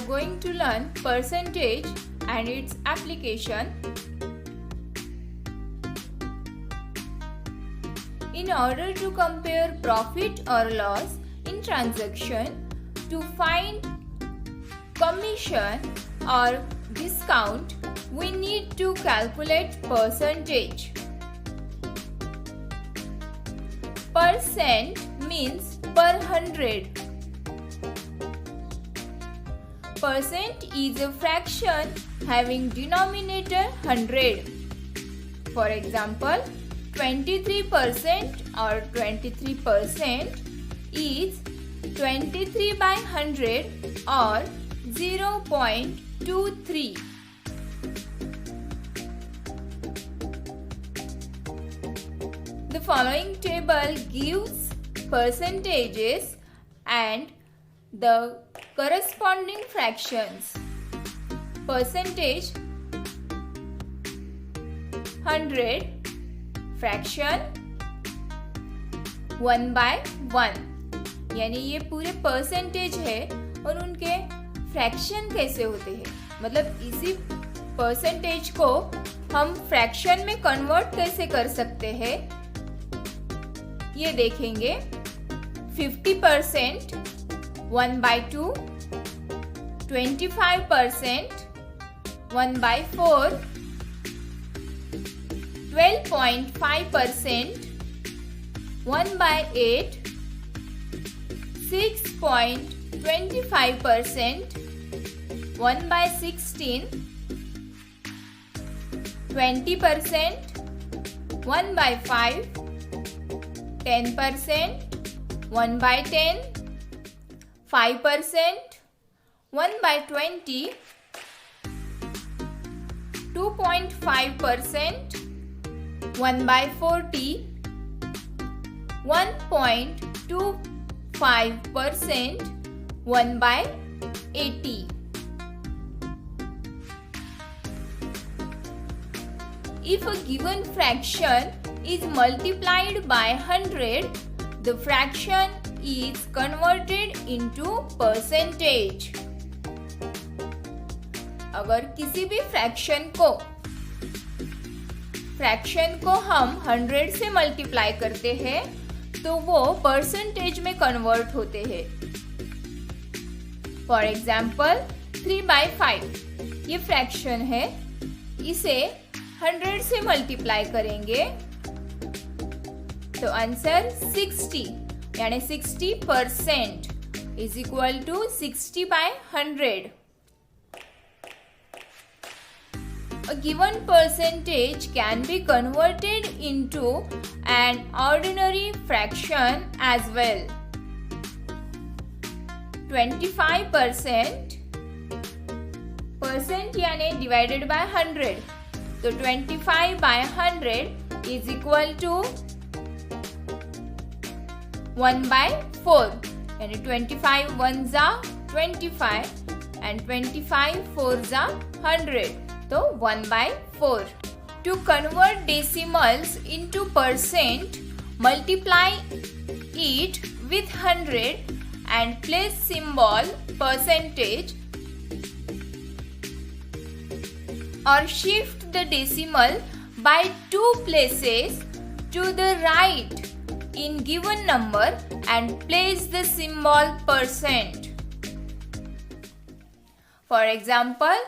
going to learn percentage and its application. In order to compare profit or loss in transaction, to find commission or discount, we need to calculate percentage. Percent means per 100. Percent is a fraction having denominator 100. For example, 23% or 23% is 23 by 100 or 0.23. The following table gives percentages and the corresponding fractions. Percentage 100, fraction 1/1, यानी ये पूरे percentage है और उनके fraction कैसे होते हैं, मतलब इसी परसेंटेज को हम फ्रैक्शन में कन्वर्ट कैसे कर सकते हैं ये देखेंगे. 50% 1/2, 25% 1/4, 12.5% 1/8, 6.25% 1/16, 20% 1/5, 10% 1/10, 5% 1/20, 2.5% 1/40, 1.25% 1/80. If a given fraction is multiplied by 100, the fraction is converted into percentage. अगर किसी भी फ्रैक्शन को हम 100 से मल्टीप्लाई करते हैं तो वो परसेंटेज में कन्वर्ट होते हैं. फॉर एग्जाम्पल 3/5 ये फ्रैक्शन है, इसे 100 से मल्टीप्लाई करेंगे तो आंसर 60 यानी 60% is equal to 60/100. A given percentage can be converted into an ordinary fraction as well. 25% यानी divided by 100, तो 25/100 is equal to 1/4, यानी 25 ones are 25 and 25 fours are 100. तो 1/4. To convert decimals into percent, multiply it with 100 and place symbol percentage or shift the decimal by 2 places to the right in given number and place the symbol percent. For example,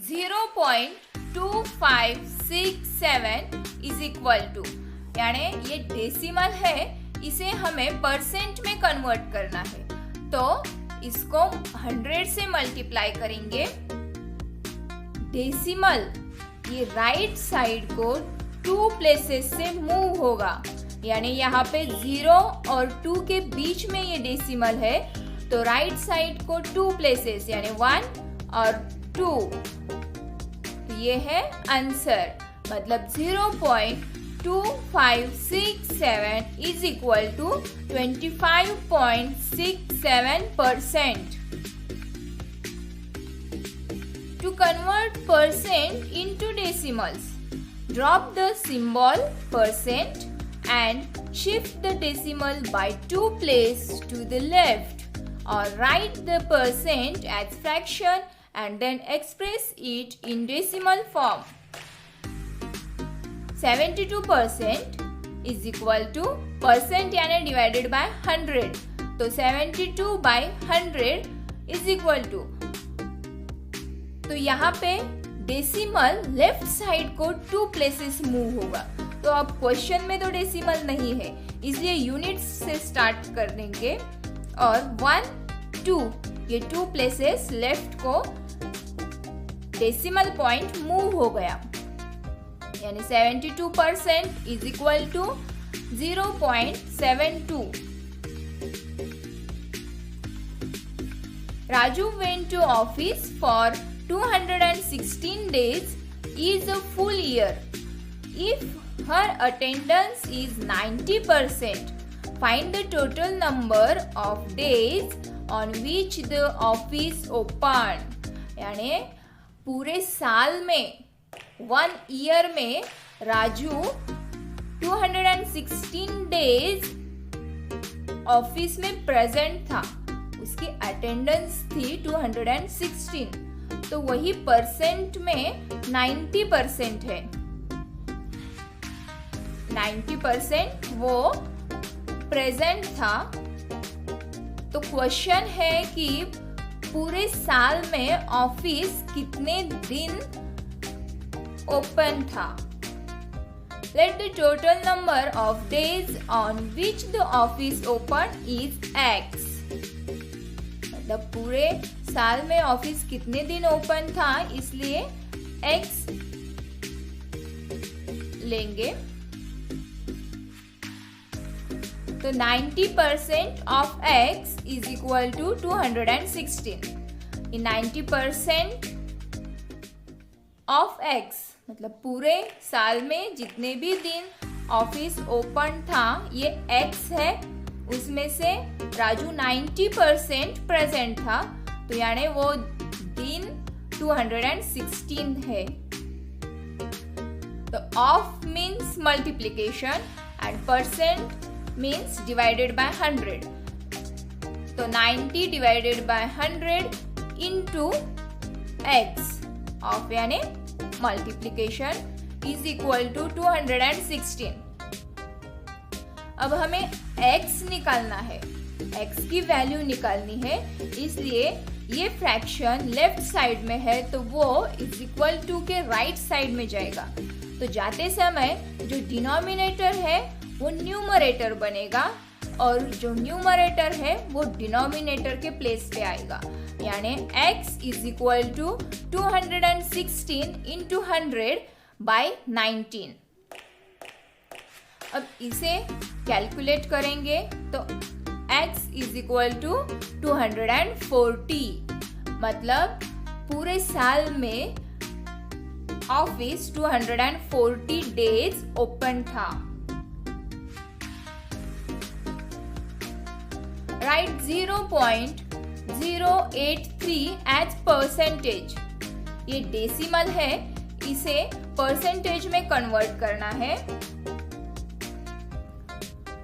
0.2567 is equal to, यानी ये decimal है, इसे हमें percent में convert करना है तो इसको 100 से मल्टीप्लाई करेंगे. डेसिमल ये राइट साइड को 2 प्लेसेस से मूव होगा, यानी यहाँ पे 0 और 2 के बीच में ये डेसिमल है तो राइट साइड को 2 प्लेसेस यानी 1 और 2. ये है आंसर, मतलब 0.2567 is equal to 25.67%. To convert percent into decimals, drop the symbol percent and shift the decimal by 2 places to the left or write the percent as fraction and then express it in decimal form. 72% is equal to percent यानी divided by 100. तो 72 by 100 is equal to, तो यहाँ पे decimal left side को 2 places move होगा. तो अब question में तो डेसिमल नहीं है, इसलिए यूनिट्स से स्टार्ट कर देंगे और 1, 2 ये 2 प्लेसेस लेफ्ट को डेसिमल पॉइंट मूव हो गया. यानी 72% is equal to 0.72. Raju went to office for 216 days is a full year. If her attendance is 90%, find the total number of days on which the office opened. यानी पूरे साल में 1 year में Raju 216 days office में present था. उसकी attendance थी 216. तो वही परसेंट में 90% है. 90% वो प्रेजेंट था. तो क्वेश्चन है कि पूरे साल में ऑफिस कितने दिन ओपन था. Let the total number of days on which the office open is X. मतलब पूरे साल में ऑफिस कितने दिन ओपन था, इसलिए x लेंगे. तो 90% of x is equal to 216. 90% of x मतलब पूरे साल में जितने भी दिन ऑफिस ओपन था ये x है. उसमें से राजू 90% प्रेजेंट था, तो यानी वो दिन 216 है. तो of means multiplication and percent means divided by 100. तो 90 divided by 100 into x. Of यानी मल्टीप्लिकेशन इज इक्वल टू 216. अब हमें x निकालना है, x की वैल्यू निकालनी है, इसलिए ये फ्रैक्शन लेफ्ट साइड में है तो वो इज इक्वल टू के राइट साइड में जाएगा. तो जाते समय जो डिनोमिनेटर है वो न्यूमरेटर बनेगा और जो न्यूमरेटर है वो डिनोमिनेटर के प्लेस पे आएगा. यानी x is equal to 216 into 100 by 19. अब इसे कैलकुलेट करेंगे तो x इज इक्वल टू 240. मतलब पूरे साल में ऑफिस 240 डेज ओपन था. Right 0.083 as percentage. ये डेसिमल है, इसे परसेंटेज में कन्वर्ट करना है.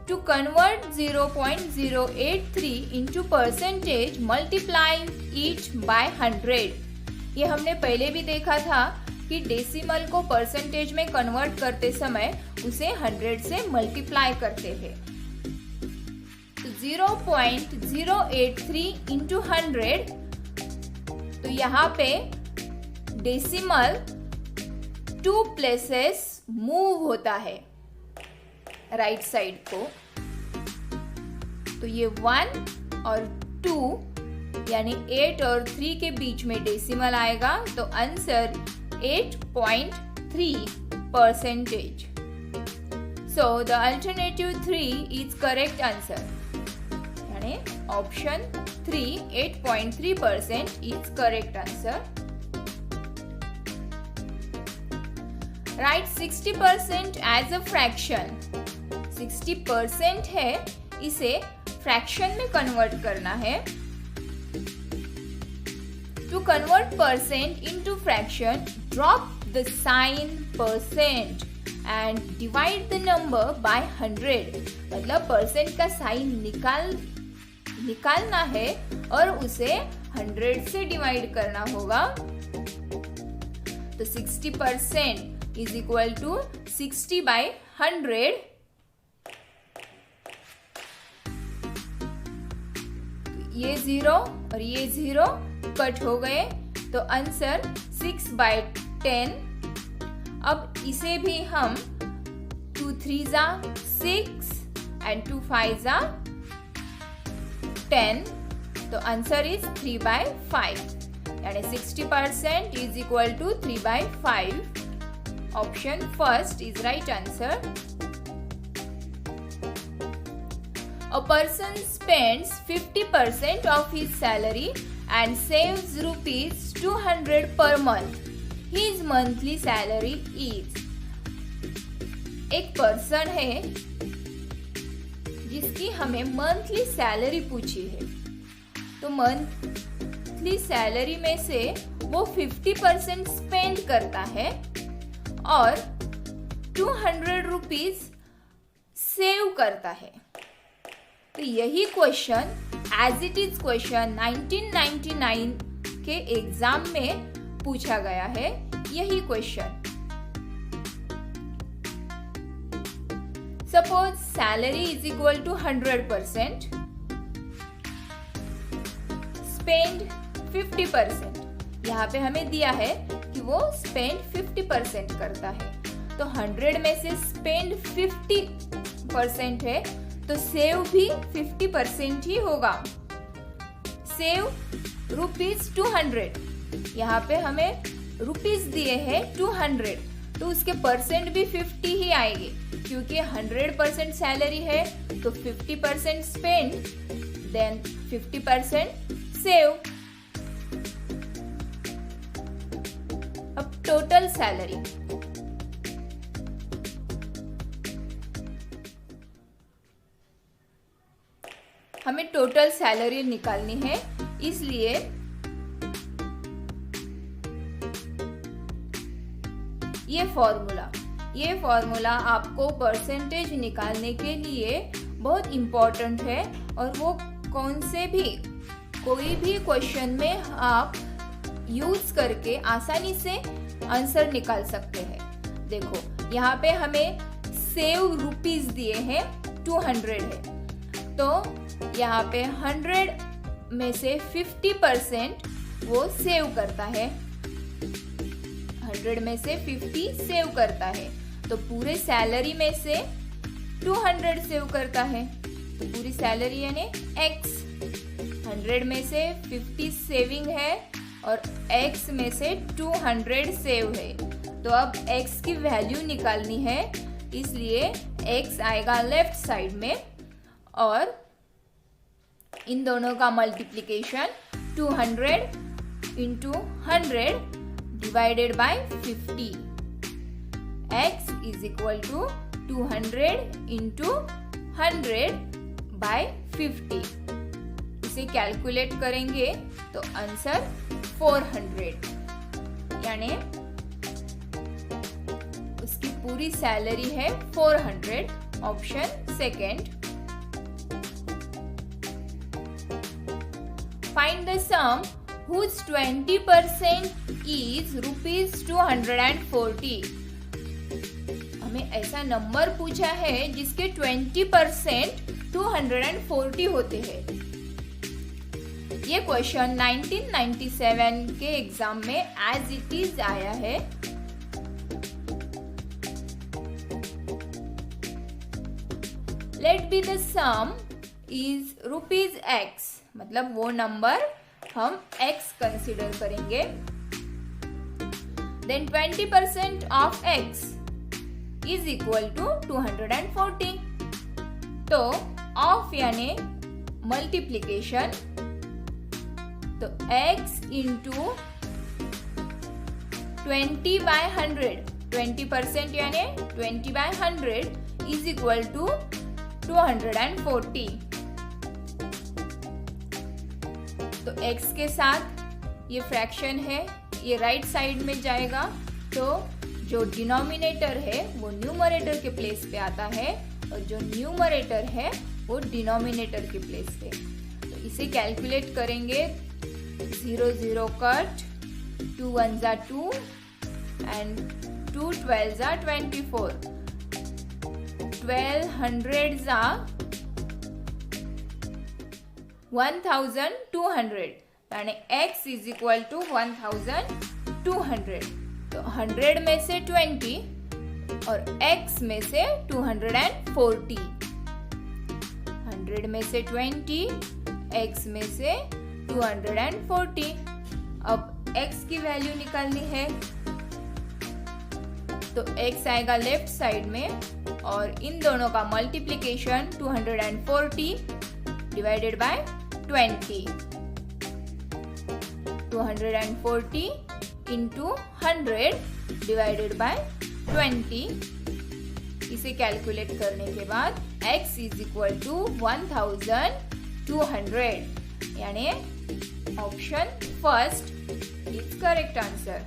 To convert 0.083 into percentage, multiply it by 100. ये हमने पहले भी देखा था कि डेसिमल को परसेंटेज में कन्वर्ट करते समय उसे 100 से मल्टीप्लाई करते हैं. 0.083 into 100. तो यहाँ पे डेसिमल 2 प्लेसेस मूव होता है राइट साइड को. तो ये 1 और 2 यानी 8 और 3 के बीच में डेसिमल आएगा. तो answer 8.3%. So the alternative 3 is correct answer. यानी option 3 8.3% is correct answer. Write 60% as a fraction. 60% है, इसे फ्रैक्शन में कन्वर्ट करना है. To convert percent into fraction, drop the sign percent and divide the number by 100. मतलब percent का sign निकाल निकालना है और उसे 100 से डिवाइड करना होगा। तो 60% इज इक्वल टू 60/100। ये 0 और ये 0 कट हो गए, तो आंसर 6/10। अब इसे भी हम 2 3s 6 and 2 5s 10, तो आंसर इज 3/5, यानी 60% is equal to 3/5। Option first is right answer. A person spends 50% of his salary and saves rupees 200 per month. His monthly salary is। एक पर्सन है जिसकी हमें मंथली सैलरी पूछी है, तो monthly salary में से वो 50% स्पेंड करता है और 200 रुपीज सेव करता है। तो यही question as it is question 1999 के एग्जाम में पूछा गया है। यही question, suppose salary is equal to 100%, spend 50%। यहाँ पे हमें दिया है कि वो स्पेंड 50% करता है, तो 100 में से स्पेंड 50% है, तो सेव भी 50% ही होगा। सेव रुपीज 200, यहाँ पे हमें रुपीज दिए हैं 200, तो उसके परसेंट भी 50 ही आएंगे, क्योंकि 100% सैलरी है, तो 50% स्पेंड देन 50% सेव। अब टोटल सैलरी, हमें टोटल सैलरी निकालनी है, इसलिए ये फॉर्मूला आपको परसेंटेज निकालने के लिए बहुत इम्पोर्टेंट है, और वो कोई भी क्वेश्चन में आप यूज करके आसानी से आंसर निकाल सकते हैं। देखो यहाँ पे हमें सेव रुपीज दिए हैं 200 है, तो यहाँ पे 100 में से 50% वो सेव करता है, 100 में से 50 सेव करता है, तो पूरे सैलरी में से 200 सेव करता है, तो पूरी सैलरी यानी x। 100 में से 50 सेविंग है और x में से 200 सेव है, तो अब x की वैल्यू निकालनी है, इसलिए x आएगा लेफ्ट साइड में, और इन दोनों का multiplication 200 into 100 divided by 50। x is equal to 200 into 100 by 50। इसे कैलकुलेट करेंगे तो आंसर 400, यानी उसकी पूरी सैलरी है 400। Option second. Find the sum whose 20% is rupees 240। हमें ऐसा नंबर पूछा है जिसके 20% 240 होते हैं। ये क्वेश्चन 1997 के एग्जाम में एज इट इज आया है। Let be the sum is rupees x, मतलब वो नंबर हम x कंसिडर करेंगे। Then 20% of x is equal to 240। तो ऑफ यानी मल्टीप्लीकेशन, तो x इंटू 20/100, 20% यानी 20/100 इज इक्वल टू 240। तो x के साथ ये फ्रैक्शन है, ये राइट साइड में जाएगा, तो जो डिनोमिनेटर है वो न्यूमरेटर के प्लेस पे आता है और जो न्यूमरेटर है वो डिनोमिनेटर के प्लेस पे। तो इसे कैलकुलेट करेंगे. 0 0 cut, 2 1s are 2 and 2 12s are 24. 12 hundreds are 1200 यानी x इज इक्वल टू 1200. तो 100 में से 20 और x में से 240. 100 में से 20, x में से 240. अब x की वैल्यू निकालनी है तो x आएगा लेफ्ट साइड में और इन दोनों का multiplication 240 divided by 20. 240 into 100 divided bye 20. इसे कैलकुलेट करने के बाद x इज इक्वल टू 1200 यानी option first is correct answer.